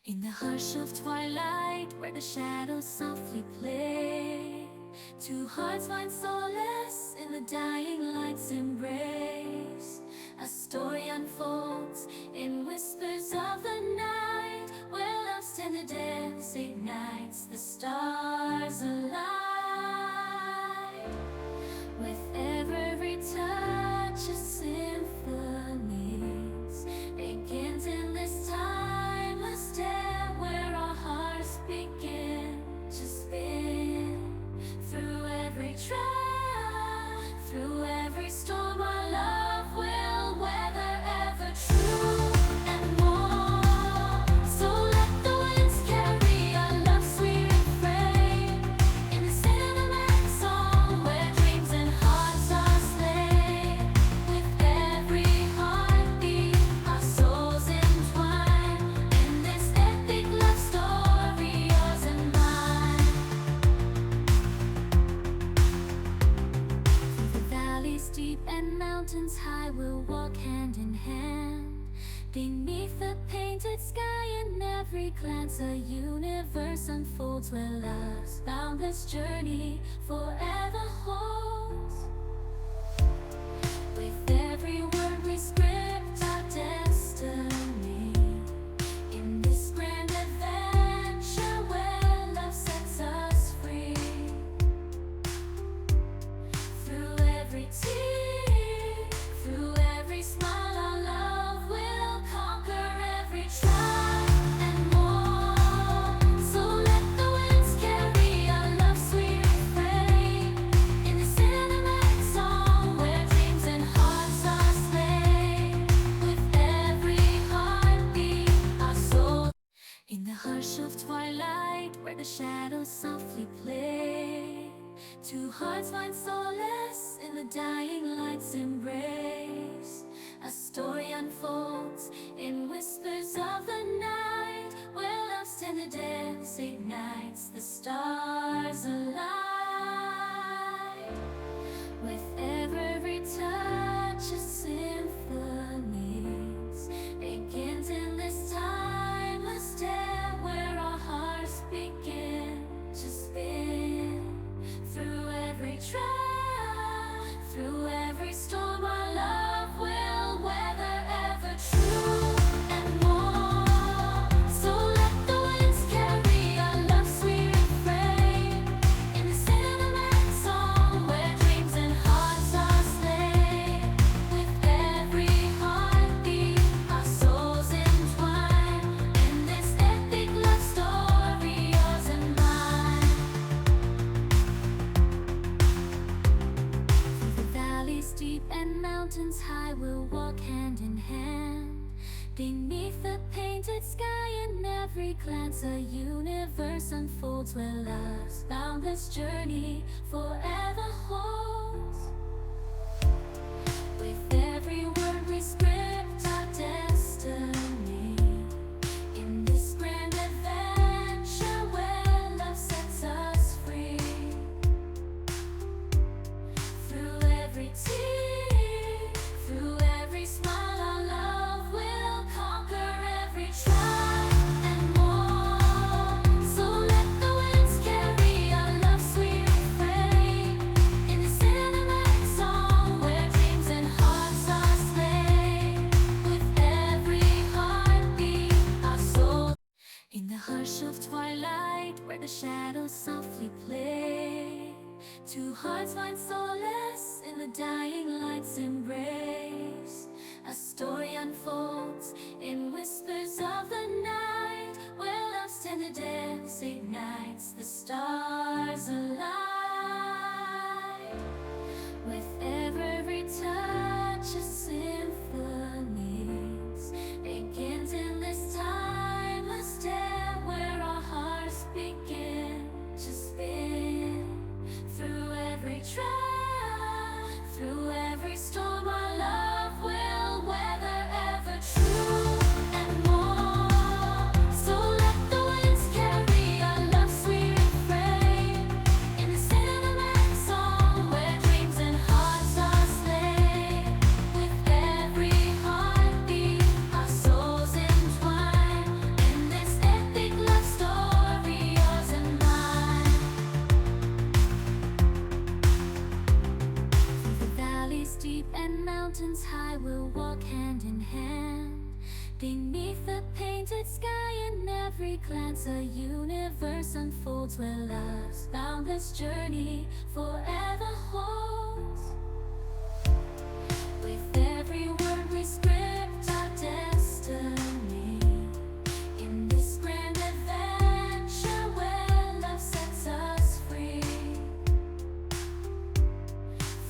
In the hush of twilight, where the shadows softly play, two hearts find solace in the dying light's embrace. A story unfolds in whispers of the night, where love's tender dance ignites the stars alight. With every touch a symphony's begins in this timeless tale, where our hearts begin to spin. Through every trial, through every storm, our love will weather ever true and more. So let the winds carry our love's sweet refrain in the cinematic song, where dreams and hearts are slain. With every heartbeat, our souls entwine in this epic love story, yours and mine. Through the valleys deep and mountains high, we'll walk hand in hand. Beneath the painted sky, in every glance a universe unfolds, where love's boundless journey forever holds. With every word we script our destiny in this grand adventure, where love sets us free. Through every tear, through every smile, our love will conquer every trial and more. So let the winds carry our love's sweet refrain in the cinematic song, where dreams and hearts are slain. With every heartbeat, our soul. In the hush of twilight, where the shadows softly play, two hearts find solace in the dying light's embrace. A story unfolds in whispers of the night, where love's tender dance ignites the stars alight. With every touch a symphony's begins in this timeless tale, where our hearts begin to spin. Through every trial, through every storm, our love will weather ever true and more. So let the winds carry our love's sweet refrain in the cinematic song, where dreams and hearts are slain. With every heartbeat, our souls entwine in this epic love story, yours and mine. Through the valleys deep and mountains high, we'll walk hand in hand. Beneath the painted sky, in every glance a universe unfolds, where love's boundless journey forever holds. With every word we script our destiny in this grand adventure, where love sets us free. Through every tear, through every smile, our love will conquer every trial and more. So let the winds carry our love's sweet refrain in the cinematic song, where dreams and hearts are slain. With every heartbeat, our soul. In the hush of twilight, where the shadows softly play, two hearts find solace in the dying light's embrace. A story unfolds in whispers of the night, where love's tender dance ignites the stars alight. With every touch a symphony's begins in this timeless tale, where our hearts begin to spin. Through every trial, through every storm, our love will weather ever true and more. So let the winds carry our love's sweet refrain every glance a universe unfolds where love's boundless journey forever holds. With every word we script our destiny in this grand adventure where love sets us free.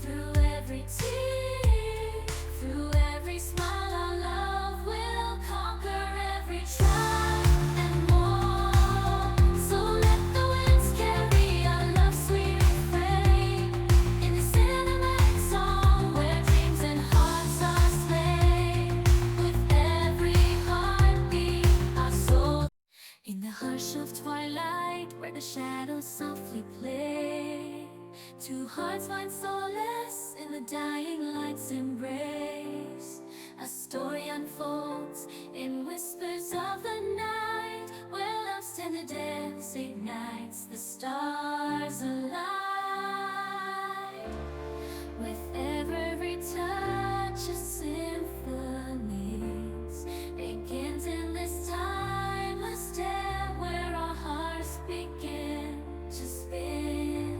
Through every tear, through every smile, our love will conquer every trial and more. So let the winds carry our love sweet refrain in this cinematic song where dreams and hearts are slain. With every heartbeat, our soul. In the hush of twilight, where the shadows softly play, two hearts find solace in the dying light's embrace. A story unfolds in whispers of the night, where love's tender dance ignites the stars alight. With every touch of symphonies begins in this timeless step where our hearts begin to spin.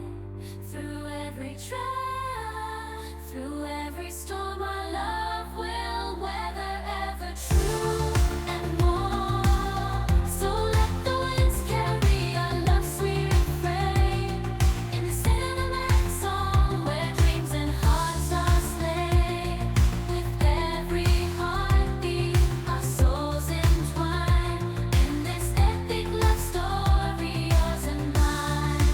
Through every trial, through every storm, our love will weather ever true and more. So let the winds carry our love sweet refrain in the cinematic song where dreams and hearts are slain. With every heartbeat, our souls entwine in this epic love story, yours and mine.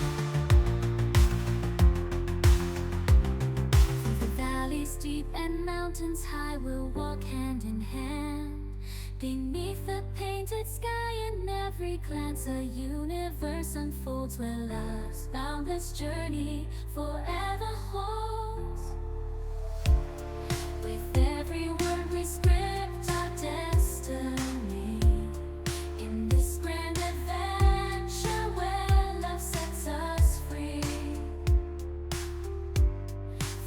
Through the valleys deep and mountains high, we'll walk hand in hand. Beneath the painted sky, in every glance a universe unfolds where love's boundless journey forever holds. With every word we script our destiny in this grand adventure where love sets us free.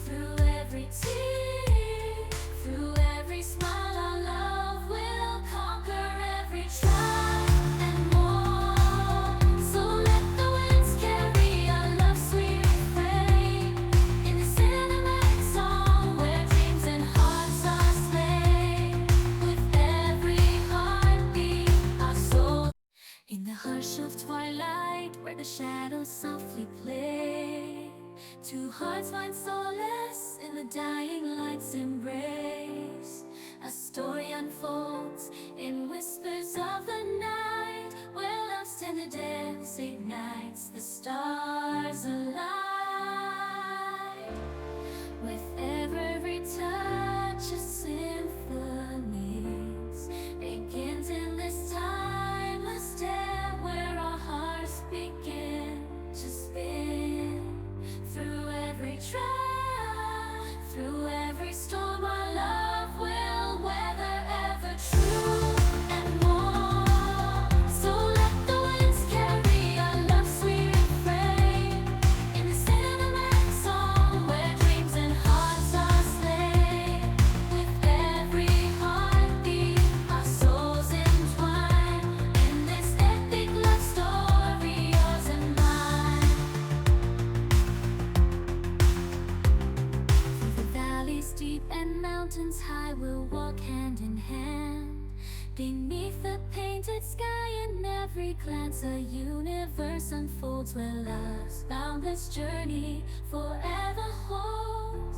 Through every tear, through every smile, our love will conquer every trial and more. So let the winds carry our love sweet refrain in the cinematic song where dreams and hearts are slain. With every heartbeat, our soul. In the hush of twilight, where the shadows softly play, two hearts find solace in the dying light's embrace. A story unfolds in whispers of the night, where love's tender dance ignites the stars alight. With every touch of symphonies begins in this timeless step where our hearts begin to spin. Through every trial, through every storm, our love will weather ever true and more. So let the winds carry our love sweet refrain in the cinematic song where dreams and hearts are slain. With every heartbeat, our souls entwine in this epic love story, yours and mine. Through the valleys deep and mountains high, we'll walk hand in hand. Beneath the painted sky, in every glance a universe unfolds where love's boundless journey forever holds.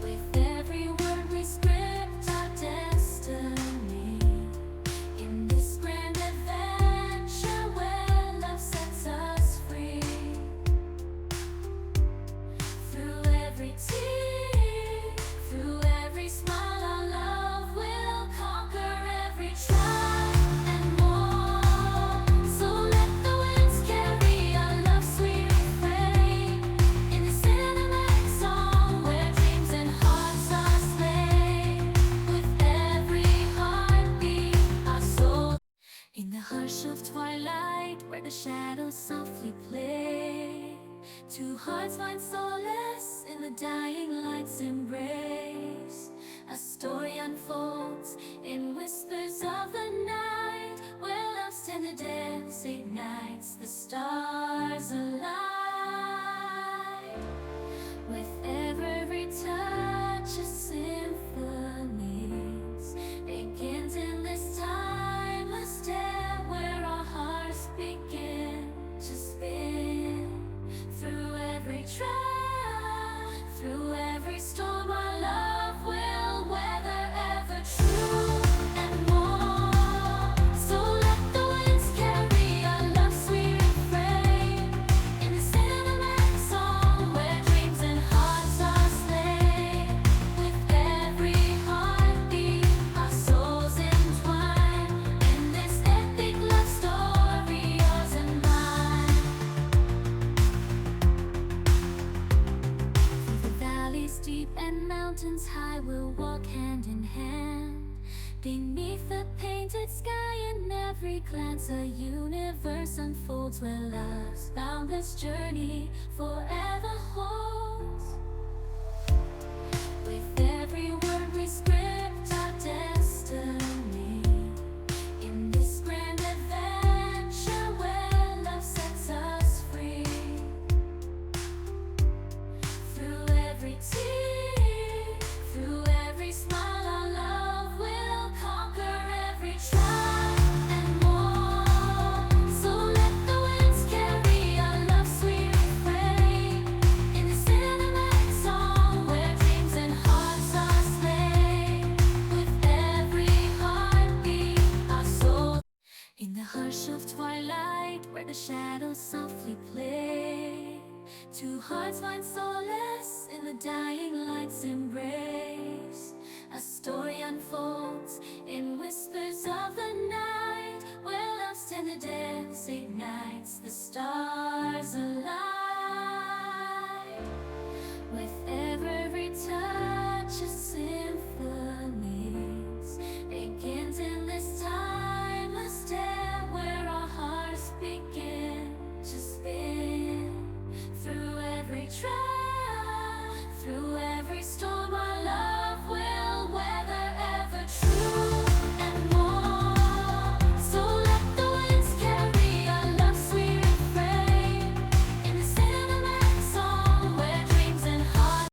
With every word we script our destiny in this grand adventure where love sets us free. Through every tear, through every smile, our love will conquer every trial and more. So let the winds carry our love sweet refrain in the cinematic song where dreams and hearts are slain. With every heartbeat, our soul. In the hush of twilight, where the shadows softly play, two hearts find solace in the dying light's embrace. A story unfolds in whispers of the night, ignites the stars align. With every touch a symphony begins in this timeless day, where our hearts begin to spin. Through every trial, through every storm, our love will weather, ever true and more. So let the winds carry our love's sweet refrain in the cinematic song, where dreams and hearts are slain. With every heartbeat, our souls entwine in this epic love story, yours and mine. Through the valleys deep and mountains high, we'll walk hand in hand. Beneath the painted sky, in every glance a universe unfolds, where love's boundless journey forever holds. With every word we script our destiny in this grand adventure, where love sets us free. Through every tear, through every smile, our love will conquer every trial and more. So let the winds carry our love's sweet refrain in the cinematic song, where dreams and hearts are slain. With every heartbeat, our soul. In the hush of twilight, where the shadows softly play, two hearts find solace in the dying light's embrace. A story unfolds in whispers of the night, where love's tender dance ignites the stars.